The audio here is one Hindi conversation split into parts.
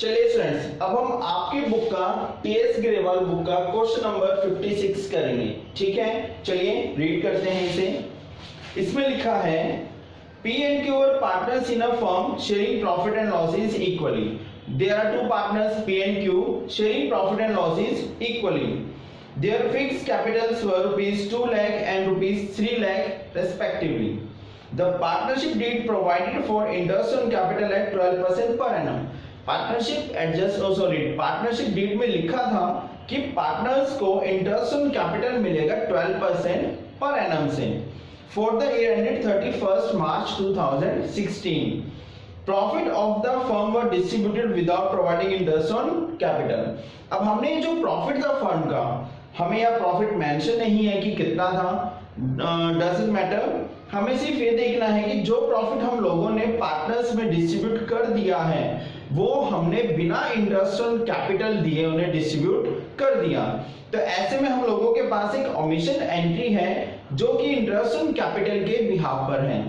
चलिए स्टूडेंट्स, अब हम आपकी बुक का टीएस ग्रेवाल बुक का क्वेश्चन नंबर 56 करेंगे। ठीक है, चलिए रीड करते हैं इसे। इसमें लिखा है P and Q are partners in a firm sharing profit and losses equally. There are two partners P and Q sharing profit and losses equally. Their fixed capitals were rupees 2 lakh and rupees 3 lakh respectively. The partnership deed provided for interest on capital at 12% per annum. Partnership deed में लिखा था कि पार्टनर्स को इंटरेस्ट ऑन कैपिटल मिलेगा 12% पर एनम से for the year ended 31st March 2016. Profit of the firm were distributed without providing interest on capital. अब हमने जो प्रॉफिट था फर्म का, हमें यह प्रॉफिट मेंशन नहीं है कि कितना था, डजंट मैटर. हमें सिर्फ ये देखना है कि जो प्रॉफिट हम लोगों ने पार्टनर्स में डिस्ट्रीब्यूट कर दिया है वो हमने बिना इंटरेस्ट ऑन कैपिटल दिए उन्हें डिस्ट्रीब्यूट कर दिया. तो ऐसे में हम लोगों के पास एक ओमिशन एंट्री है जो कि इंटरेस्ट ऑन कैपिटल के बिहाफ पर है.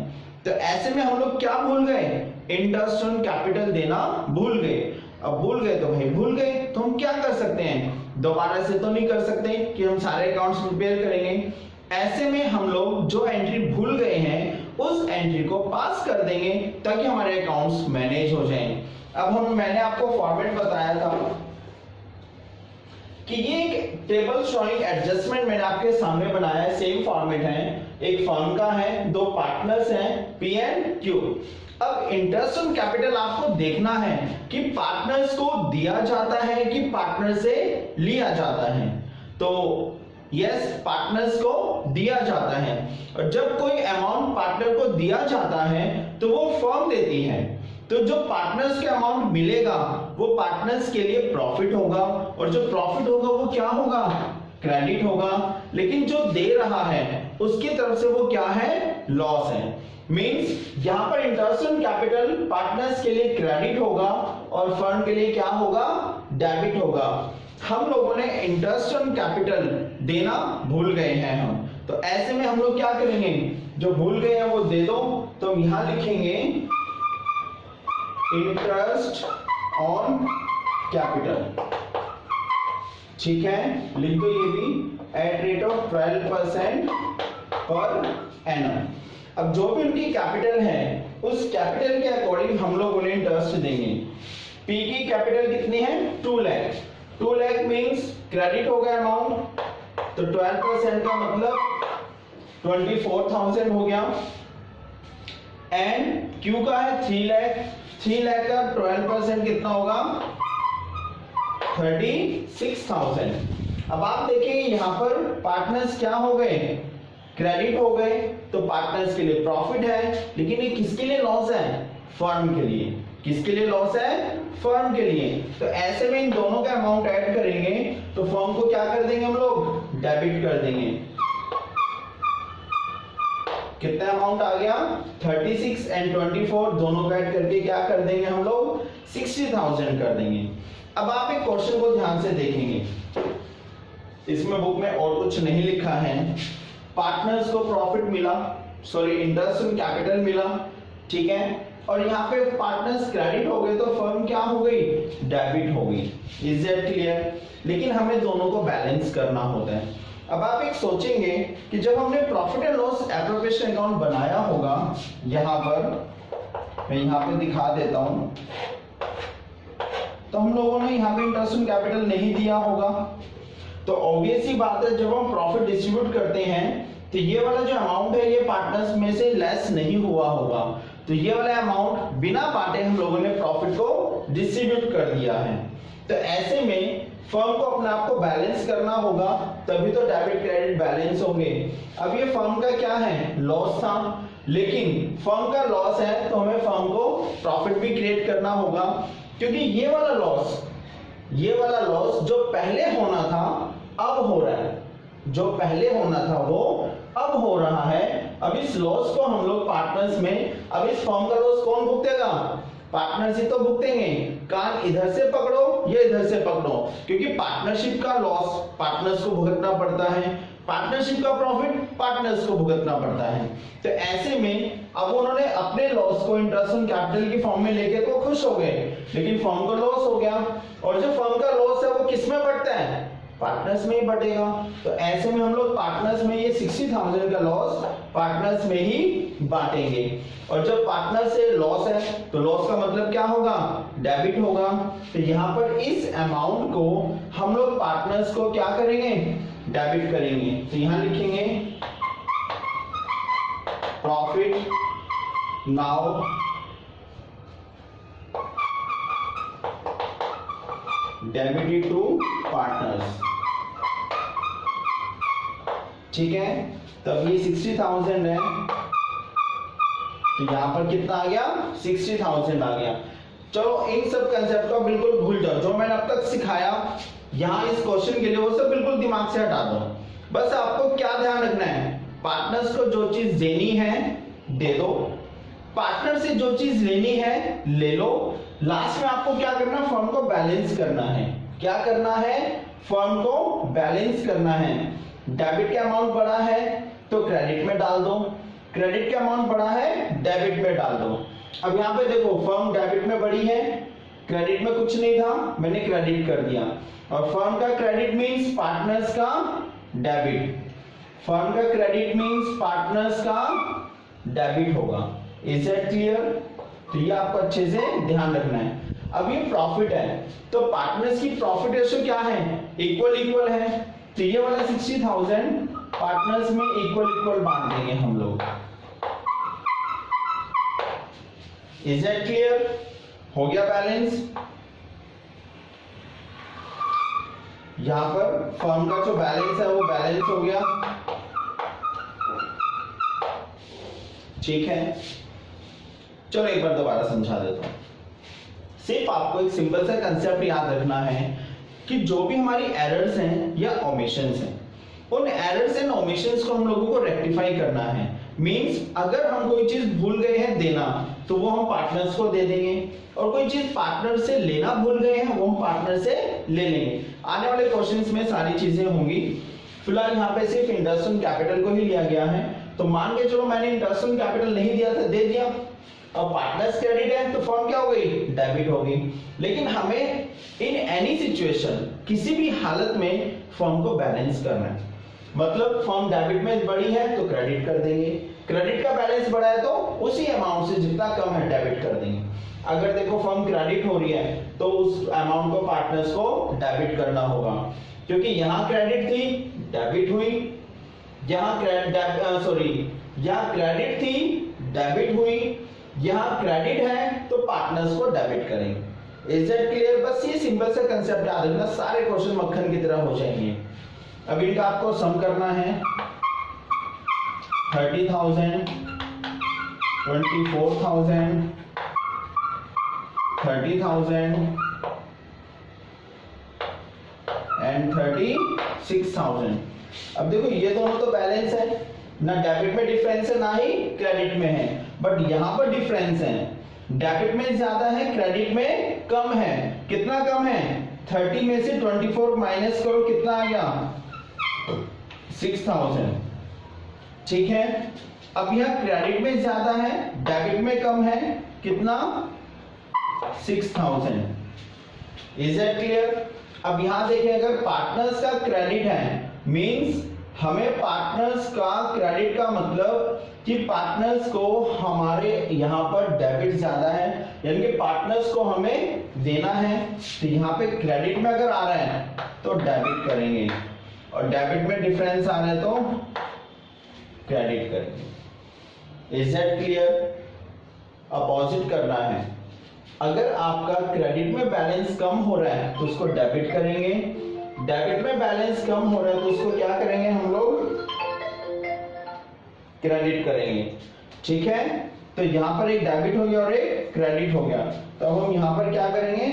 तो ऐसे में हम लोग क्या भूल गए, इंटरेस्ट ऑन कैपिटल देना भूल गए. अब भूल गए तो भाई भूल गए, तो हम क्या कर सकते हैं, दोबारा से तो नहीं कर सकते कि हम सारे अकाउंट्स प्रिपेयर करेंगे. ऐसे में हम लोग जो एंट्री भूल गए हैं उस एंट्री को पास कर देंगे ताकि हमारे अकाउंट्स मैनेज हो जाएं. अब मैंने आपको फॉर्मेट बताया था कि ये एक टेबल शोइंग एडजस्टमेंट मैंने आपके सामने बनाया है. सेम फॉर्मेट है, एक फर्म का है, दो पार्टनर्स हैं P एंड Q. अब इंटरेस्ट ऑन कैपिटल आपको देखना है कि पार्टनर्स को दिया जाता है कि पार्टनर से लिया जाता है. तो यस, पार्टनर्स को दिया जाता है. और जब कोई अमाउंट पार्टनर को दिया जाता है तो वो फर्म देती है. तो जो पार्टनर्स के अमाउंट मिलेगा वो पार्टनर्स के लिए प्रॉफिट होगा, और जो प्रॉफिट होगा वो क्या होगा, क्रेडिट होगा. लेकिन जो दे रहा है उसकी तरफ से वो क्या है, लॉस है. मींस यहां पर इंटरेस्ट ऑन कैपिटल पार्टनर्स के लिए क्रेडिट होगा और फर्म के लिए क्या होगा, डेबिट होगा. हम लोगों ने इंटरेस्ट ऑन कैपिटल देना भूल गए हैं हम. तो ऐसे में हम लोग क्या करेंगे, जो भूल गए हैं वो दे दो. तो हम यहां लिखेंगे इंटरेस्ट ऑन कैपिटल. ठीक है, लिख दो ये भी, at rate of 12% per annum. अब जो भी उनकी कैपिटल है उस कैपिटल के अकॉर्डिंग हम लोग उन्हें इंटरेस्ट देंगे. पी की कैपिटल कितनी है, 2 लाख. 2 लाख मींस क्रेडिट हो गया अमाउंट, तो 12% का मतलब 24,000 हो गया. एंड क्यू का है 3 लाख. 3 लाख का 12% कितना होगा, 36,000. अब आप देखिए यहाँ पर पार्टनर्स क्या हो गए, क्रेडिट हो गए. तो पार्टनर्स के लिए प्रॉफिट है, लेकिन ये किसके लिए लॉस है, फर्म के लिए. किसके लिए लॉस है, फर्म के लिए. तो ऐसे में इन दोनों का अमाउंट ऐड करेंगे तो फर्म को क्या कर देंगे हम लोग, डेबिट कर देंगे. कितना अमाउंट आ गया, 36 एंड 24 दोनों का ऐड करके क्या कर देंगे हम लोग, 60,000 कर देंगे. अब आप एक क्वेश्चन को ध्यान से देखेंगे, इसमें बुक में और कुछ नहीं लिखा है. पार्टनर्स को प्रॉफिट मिला, सॉरी इंटरेस्ट ऑन कैपिटल मिला, ठीक है, और यहाँ पे पार्टनर्स क्रेडिट हो गए तो फर्म क्या हो गई, डेबिट हो गई. Is that clear. लेकिन हमें दोनों को बैलेंस करना होता है. अब आप एक सोचेंगे कि जब हमने profit and loss appropriation account बनाया होगा, यहाँ पर मैं यहाँ पे दिखा देता हूँ, तो हम लोगों ने यहाँ पे इंटरेस्ट ऑन कैपिटल नहीं दिया होगा. तो ऑब्वियस ही बात है, जब हम प्रॉफिट डिस्ट्रीब्यूट करते हैं तो ये वाला जो अमाउंट है ये पार्टनर्स में से लेस नहीं हुआ होगा. तो ये वाला अमाउंट बिना बांटे हम लोगों ने प्रॉफिट को डिस्ट्रीब्यूट कर दिया है. तो ऐसे में फर्म को अपने आप को बैलेंस करना होगा, तभी तो डेबिट क्रेडिट बैलेंस होंगे. अब ये फर्म का क्या है, लॉस था, लेकिन फर्म का लॉस है तो हमें फर्म को प्रॉफिट भी क्रिएट करना होगा. क्योंकि ये वाला लॉस जो पहले होना था अब हो रहा है, जो पहले होना था वो अब हो रहा है. अब इस लॉस को हम लोग पार्टनर्स में, अब इस फर्म का लॉस कौन भुगतेगा, पार्टनर्स ही तो भुगतेंगे. कान इधर से पकड़ो या इधर से पकड़ो, क्योंकि पार्टनरशिप का लॉस पार्टनर्स को भुगतना पड़ता है. पार्टनरशिप का प्रॉफिट पार्टनर्स को भुगतना पड़ता है। तो ऐसे में अब उन्होंने अपने लॉस को इंटरेस्ट ऑन कैपिटल की फॉर्म में लेके तो खुश हो गए, लेकिन फर्म को लॉस हो गया, और जो फर्म का लॉस है वो किस में बढ़ता है, पार्टनर्स में ही बढ़ेगा। तो ऐसे में हम लोग पार्टनर्स में ये 60,000 का लॉस पार्टनर्स में ही बांटेंगे। और जब पार्टनर से लॉस है तो लॉस का मतलब क्या होगा, डेबिट होगा। तो यहाँ पर इस अमाउंट को हम लोग पार्टनर्स को क्या करेंगे, डेबिट करेंगे। तो यहाँ लिखेंगे profit now debited to partners. ठीक है, तब ये 60,000 है, तो यहां पर कितना आ गया, 60,000 आ गया। चलो इन सब कंसेप्ट को बिल्कुल भूल जाओ, जो मैंने अब तक सिखाया यहां इस क्वेश्चन के लिए वो सब बिल्कुल दिमाग से हटा दो। बस आपको क्या ध्यान रखना है, पार्टनर्स को जो चीज देनी है दे दो, पार्टनर से जो चीज लेनी है ले लो। लास्ट में आपको क्या करना है, फर्म को बैलेंस करना है। क्या करना है, फर्म को बैलेंस करना है। डेबिट का अमाउंट बढ़ा है तो क्रेडिट में डाल दो, क्रेडिट का अमाउंट बढ़ा है डेबिट में डाल दो। अब यहाँ पे देखो फर्म डेबिट में बढ़ी है, क्रेडिट में कुछ नहीं था, मैंने क्रेडिट कर दिया। और फर्म का क्रेडिट मींस पार्टनर्स का डेबिट, फर्म का क्रेडिट मींस पार्टनर्स का डेबिट होगा। Is it clear? तो ये आपको अच्छे से ध्यान रखना है। अब ये प्रॉफिट है तो पार्टनर्स की प्रॉफिट रेशियो क्या है, इक्वल इक्वल है। तो ये वाला 60,000 पार्टनर्स में इक्वल इक्वल बांट देंगे हम लोग। Is it clear? हो गया बैलेंस। यहां पर फर्म का जो बैलेंस है वो बैलेंस हो गया। ठीक है, चलो एक बार दोबारा समझा देता हूं। सिर्फ आपको एक सिंपल सा कंसेप्ट याद रखना है कि जो भी हमारी एरर्स हैं या ओमिशंस हैं, उन एरर्स एंड ओमिशंस को हम लोगों को रेक्टिफाई करना है। मींस अगर हम कोई चीज भूल गए हैं देना तो वो हम पार्टनर्स को दे देंगे, और कोई चीज पार्टनर से लेना भूल गए हैं वो हम पार्टनर से ले लेंगे। आने वाले क्वेश्चंस में सारी चीजें होंगी। फिलहाल यहाँ पे सिर्फ इंटरेस्ट ऑन कैपिटल को ही लिया गया है। तो मान के चलो मैंने इंटरेस्ट ऑन कैपिटल नहीं दिया था, दे दिया, अब पार्टनर्स क्रेडिट है तो फर्म क्या हो गई, डेबिट हो गई। लेकिन हमें इन एनी सिचुएशन किसी भी हालत में फर्म को बैलेंस करना है। मतलब फर्म डेबिट में बढ़ी है तो क्रेडिट कर देंगे, क्रेडिट का बैलेंस बढ़ा है तो उसी अमाउंट से जितना कम है डेबिट कर देंगे। अगर देखो फर्म क्रेडिट हो रही है तो उस अमाउंट को पार्टनर्स को डेबिट करना होगा, क्योंकि यहाँ क्रेडिट थी डेबिट हुई, यहाँ क्रेडिट थी डेबिट हुई, यहाँ क्रेडिट है तो पार्टनर्स को डेबिट करेंगे। Is that clear? बस ये सिंपल सा कंसेप्ट याद रखना, सारे क्वेश्चन मक्खन की तरह हो जाएंगे। अब इनका आपको सम करना है। 30,000, 24,000, 30,000 एंड 36,000। अब देखो ये दोनों तो बैलेंस है, ना डेबिट में डिफरेंस है ना ही क्रेडिट में है, बट यहां पर डिफरेंस है। डेबिट में ज्यादा है, क्रेडिट में कम है। कितना कम है? 30 में से 24 माइनस करो, कितना आ गया? 6,000। ठीक है, अब यह क्रेडिट में ज्यादा है, डेबिट में कम है, कितना? 6,000। Is it clear? अब यहां देखें, अगर पार्टनर्स का क्रेडिट है मींस हमें पार्टनर्स का क्रेडिट का मतलब कि पार्टनर्स को हमारे यहां पर डेबिट ज्यादा है, यानी कि पार्टनर्स को हमें देना है। तो यहां पे क्रेडिट में अगर आ रहा है तो डेबिट करेंगे, और डेबिट में डिफरेंस आ रहा है तो क्रेडिट करेंगे। Is that clear? अपोजिट करना है। अगर आपका क्रेडिट में बैलेंस कम हो रहा है तो उसको डेबिट करेंगे, डेबिट में बैलेंस कम हो रहा है तो उसको क्या करेंगे हम लोग? क्रेडिट करेंगे। ठीक है, तो यहां पर एक डेबिट हो गया और एक क्रेडिट हो गया, तो हम यहां पर क्या करेंगे?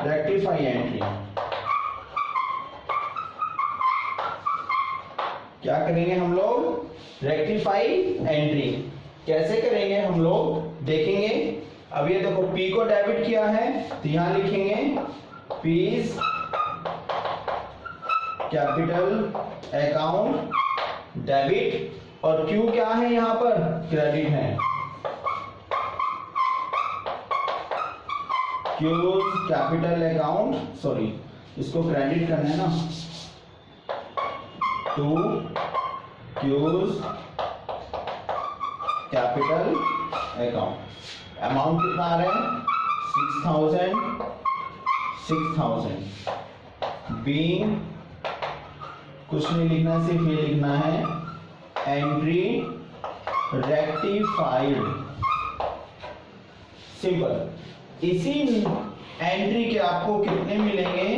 Rectify entry. क्या करेंगे हम लोग? Rectify entry. कैसे करेंगे हम लोग देखेंगे। अब ये देखो P को डेबिट किया है तो यहां लिखेंगे P's कैपिटल अकाउंट डेबिट और क्यू क्या है यहाँ पर, क्रेडिट है। क्यूज कैपिटल अकाउंट, सॉरी इसको क्रेडिट करना है ना, to Q's capital account. Amount कितना आ रहा है 6000। बीइंग कुछ नहीं लिखना, सिर्फ ये लिखना है एंट्री रेक्टिफाइड, सिंपल। इसी एंट्री के आपको कितने मिलेंगे,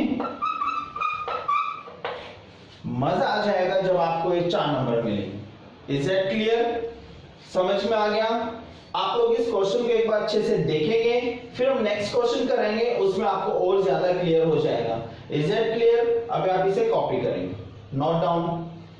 मजा आ जाएगा जब आपको ये 4 नंबर मिलेंगे। इज दैट क्लियर, समझ में आ गया? आप लोग इस क्वेश्चन को एक बार अच्छे से देखेंगे, फिर हम नेक्स्ट क्वेश्चन करेंगे, उसमें आपको और ज्यादा क्लियर हो जाएगा। Is that clear? अब आप इसे कॉपी करेंगे, नोट डाउन।